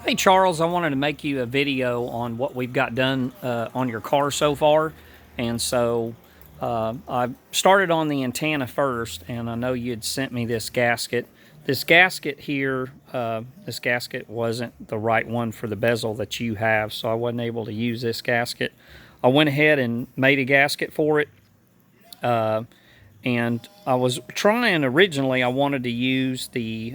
Hey Charles, I wanted to make you a video on what we've got done on your car so far. And so I started on the antenna first, and I know you'd sent me this gasket. This gasket here, this gasket wasn't the right one for the bezel that you have, so I wasn't able to use this gasket. I went ahead and made a gasket for it. And I was trying originally. I wanted to use the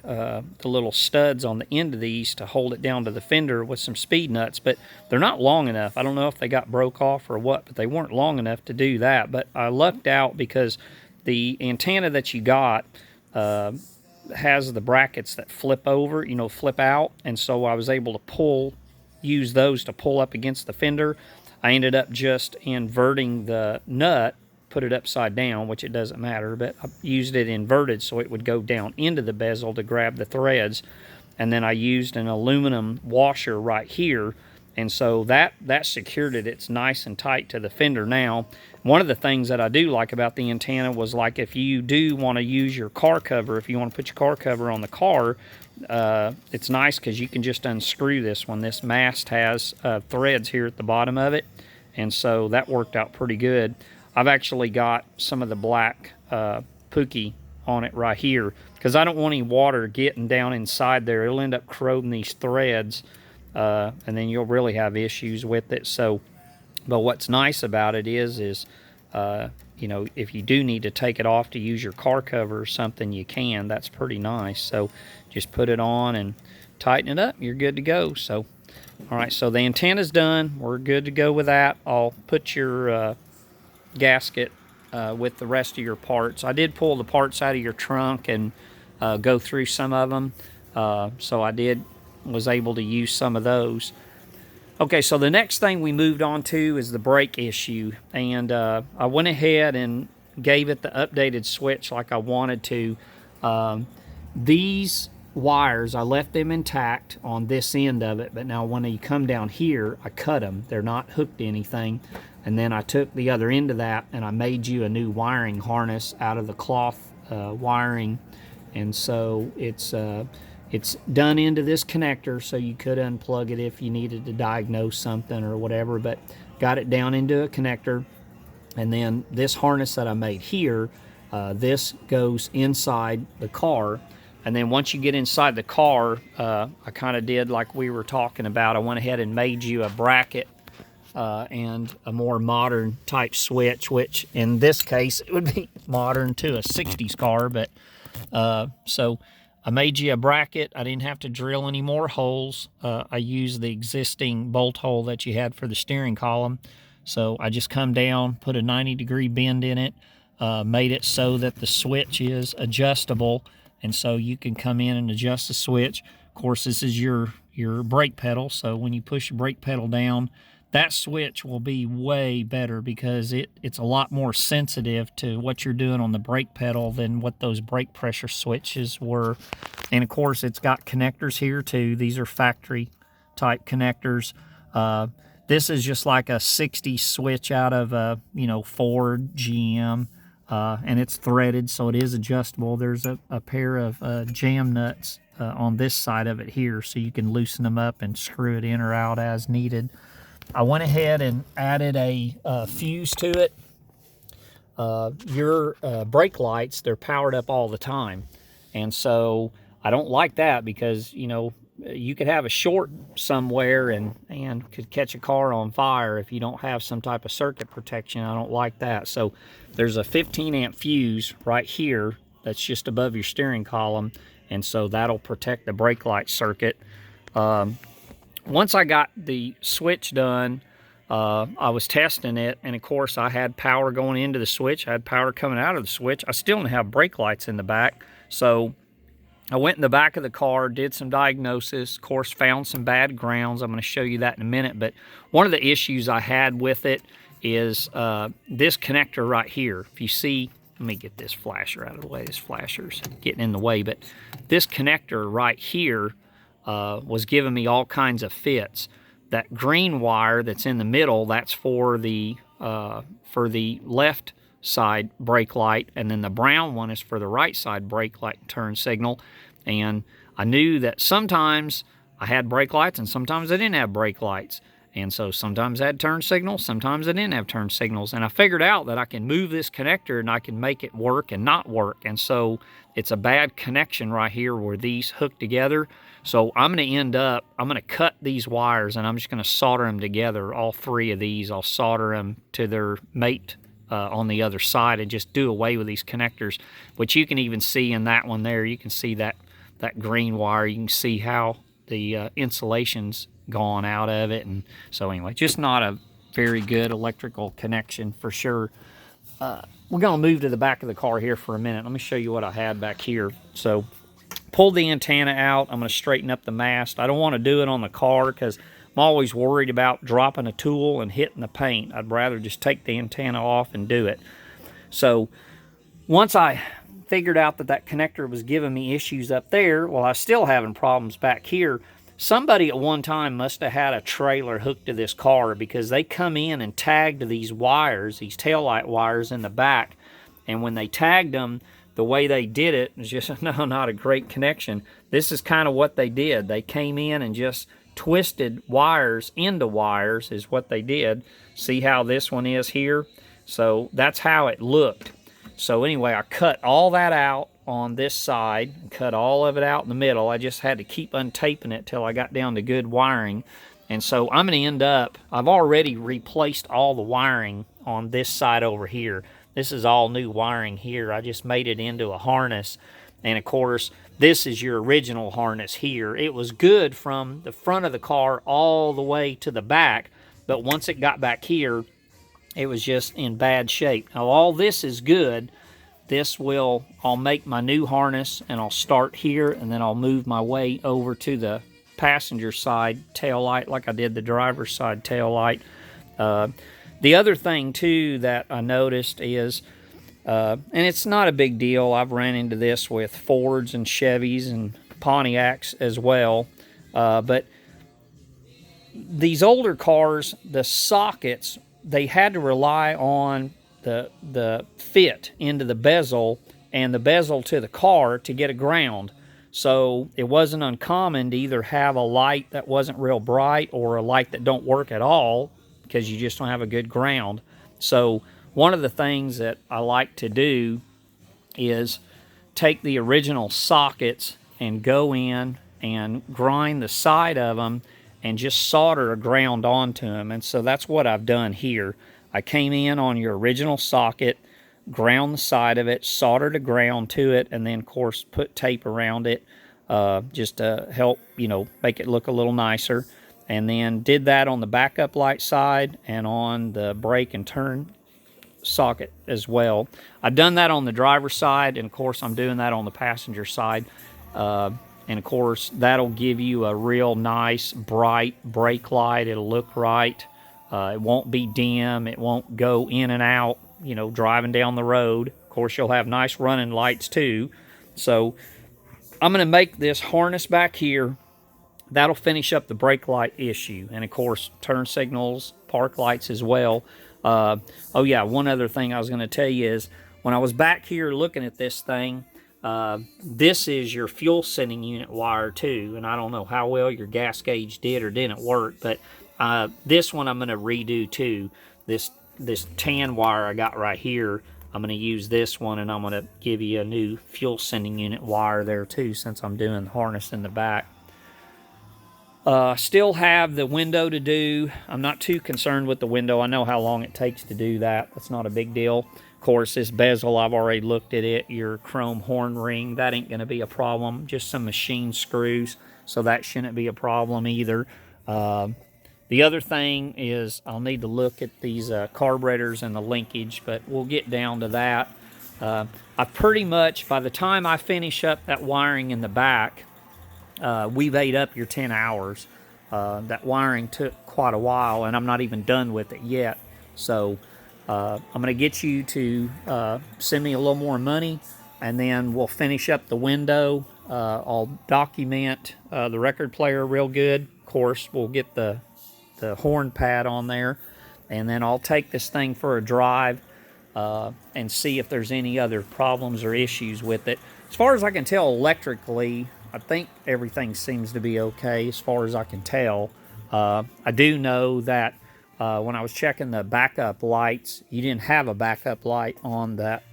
little studs on the end of these to hold it down to the fender with some speed nuts, but they're not long enough. I don't know if they got broke off or what, but they weren't long enough to do that. But I lucked out because the antenna that you got has the brackets that flip over, flip out, and so I was able to use those to pull up against the fender. I ended up just inverting the nut, put it upside down, which it doesn't matter, but I used it inverted so it would go down into the bezel to grab the threads. And then I used an aluminum washer right here, and so that secured it. It's nice and tight to the fender now. One of the things that I do like about the antenna was, like, if you do want to use your car cover, if you want to put your car cover on the car, it's nice because you can just unscrew this one. This mast has threads here at the bottom of it, and so that worked out pretty good. I've actually got some of the black Pookie on it right here because I don't want any water getting down inside there. It'll end up corroding these threads, and then you'll really have issues with it. So, but what's nice about it is if you do need to take it off to use your car cover or something, you can. That's pretty nice. So just put it on and tighten it up. You're good to go. So, all right, so the antenna's done. We're good to go with that. I'll put your gasket with the rest of your parts. I did pull the parts out of your trunk and go through some of them, so was able to use some of those. Okay, so the next thing we moved on to is the brake issue, and I went ahead and gave it the updated switch like I wanted to. These wires, I left them intact on this end of it, but now when you come down here, I cut them. They're not hooked to anything. And then I took the other end of that and I made you a new wiring harness out of the cloth wiring. And so it's done into this connector, so you could unplug it if you needed to diagnose something or whatever, but got it down into a connector. And then this harness that I made here, this goes inside the car. And then once you get inside the car, I kind of did like we were talking about. I went ahead and made you a bracket and a more modern type switch, which in this case it would be modern to a 60s car. But so I made you a bracket. I didn't have to drill any more holes. I used the existing bolt hole that you had for the steering column. So I just come down, put a 90-degree bend in it, made it so that the switch is adjustable, and so you can come in and adjust the switch. Of course, this is your brake pedal, so when you push your brake pedal down, that switch will be way better because it's a lot more sensitive to what you're doing on the brake pedal than what those brake pressure switches were. And of course, it's got connectors here too. These are factory type connectors. This is just like a 60 switch out of a Ford, GM, and it's threaded, so it is adjustable. There's a pair of jam nuts on this side of it here, so you can loosen them up and screw it in or out as needed. I went ahead and added a fuse to it. Your brake lights, they're powered up all the time. And so I don't like that because, you could have a short somewhere and could catch a car on fire if you don't have some type of circuit protection. I don't like that. So there's a 15 amp fuse right here that's just above your steering column. And so that'll protect the brake light circuit. Once I got the switch done, I was testing it, and of course I had power going into the switch, I had power coming out of the switch. I still didn't have brake lights in the back, so I went in the back of the car, did some diagnosis, of course found some bad grounds. I'm going to show you that in a minute, but one of the issues I had with it is this connector right here. If you see, let me get this flasher out of the way. This flasher's getting in the way, but this connector right here was giving me all kinds of fits. That green wire that's in the middle, that's for the left side brake light, and then the brown one is for the right side brake light turn signal. And I knew that sometimes I had brake lights and sometimes I didn't have brake lights. And so sometimes I had turn signals, sometimes I didn't have turn signals. And I figured out that I can move this connector and I can make it work and not work. And so it's a bad connection right here where these hook together. So I'm going to cut these wires and I'm just going to solder them together, all three of these. I'll solder them to their mate on the other side and just do away with these connectors, which you can even see in that one there. You can see that green wire. You can see how the insulation's gone out of it. And so anyway, just not a very good electrical connection for sure. We're going to move to the back of the car here for a minute. Let me show you what I had back here. So pulled the antenna out. I'm going to straighten up the mast. I don't want to do it on the car because I'm always worried about dropping a tool and hitting the paint. I'd rather just take the antenna off and do it. So once I figured out that connector was giving me issues up there, well, I was still having problems back here. Somebody at one time must have had a trailer hooked to this car because they come in and tagged these wires, these taillight wires in the back. And when they tagged them, the way they did it was just not a great connection. This is kind of what they did. They came in and just twisted wires into wires is what they did. See how this one is here? So that's how it looked. So anyway, I cut all that out on this side, cut all of it out in the middle. I just had to keep untaping it till I got down to good wiring. And so I'm going to end up, I've already replaced all the wiring on this side over here. This is all new wiring here. I just made it into a harness. And of course, this is your original harness here. It was good from the front of the car all the way to the back, but once it got back here, it was just in bad shape. Now all this is good. I'll make my new harness and I'll start here and then I'll move my way over to the passenger side tail light like I did the driver's side tail light. The other thing too that I noticed is, and it's not a big deal, I've ran into this with Fords and Chevys and Pontiacs as well, but these older cars, the sockets, they had to rely on the fit into the bezel and the bezel to the car to get a ground. So it wasn't uncommon to either have a light that wasn't real bright or a light that don't work at all because you just don't have a good ground. So one of the things that I like to do is take the original sockets and go in and grind the side of them and just solder a ground onto them. And so that's what I've done here. I came in on your original socket, ground the side of it, soldered a ground to it, and then, of course, put tape around it just to help, make it look a little nicer. And then did that on the backup light side and on the brake and turn socket as well. I've done that on the driver's side, and, of course, I'm doing that on the passenger side. And, of course, that'll give you a real nice, bright brake light. It'll look right. It won't be dim. It won't go in and out, driving down the road. Of course, you'll have nice running lights too. So I'm going to make this harness back here. That'll finish up the brake light issue. And, of course, turn signals, park lights as well. Oh, yeah, one other thing I was going to tell you is when I was back here looking at this thing, this is your fuel sending unit wire too. And I don't know how well your gas gauge did or didn't work, but this one I'm going to redo too. This tan wire I got right here, I'm going to use this one, and I'm going to give you a new fuel sending unit wire there too, since I'm doing the harness in the back. Still have the window to do. I'm not too concerned with the window. I know how long it takes to do that. That's not a big deal. Of course, this bezel, I've already looked at it. Your chrome horn ring, that ain't going to be a problem. Just some machine screws, so that shouldn't be a problem either. The other thing is I'll need to look at these carburetors and the linkage, but we'll get down to that. I pretty much, by the time I finish up that wiring in the back, we've ate up your 10 hours. That wiring took quite a while, and I'm not even done with it yet. So I'm going to get you to send me a little more money, and then we'll finish up the window. I'll document the record player real good. Of course, we'll get the horn pad on there, and then I'll take this thing for a drive and see if there's any other problems or issues with it. As far as I can tell electrically, I think everything seems to be okay as far as I can tell. I do know that when I was checking the backup lights, you didn't have a backup light on that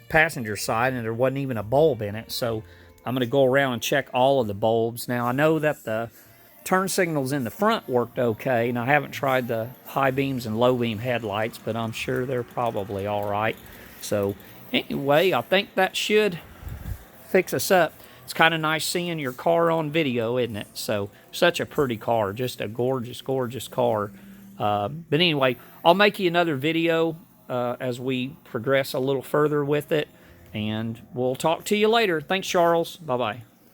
passenger side, and there wasn't even a bulb in it. So I'm going to go around and check all of the bulbs. Now, I know that the turn signals in the front worked okay, and I haven't tried the high beams and low beam headlights, but I'm sure they're probably all right. So anyway, I think that should fix us up. It's kind of nice seeing your car on video, isn't it? So, such a pretty car, just a gorgeous, gorgeous car. But anyway, I'll make you another video as we progress a little further with it, and we'll talk to you later. Thanks, Charles. Bye-bye.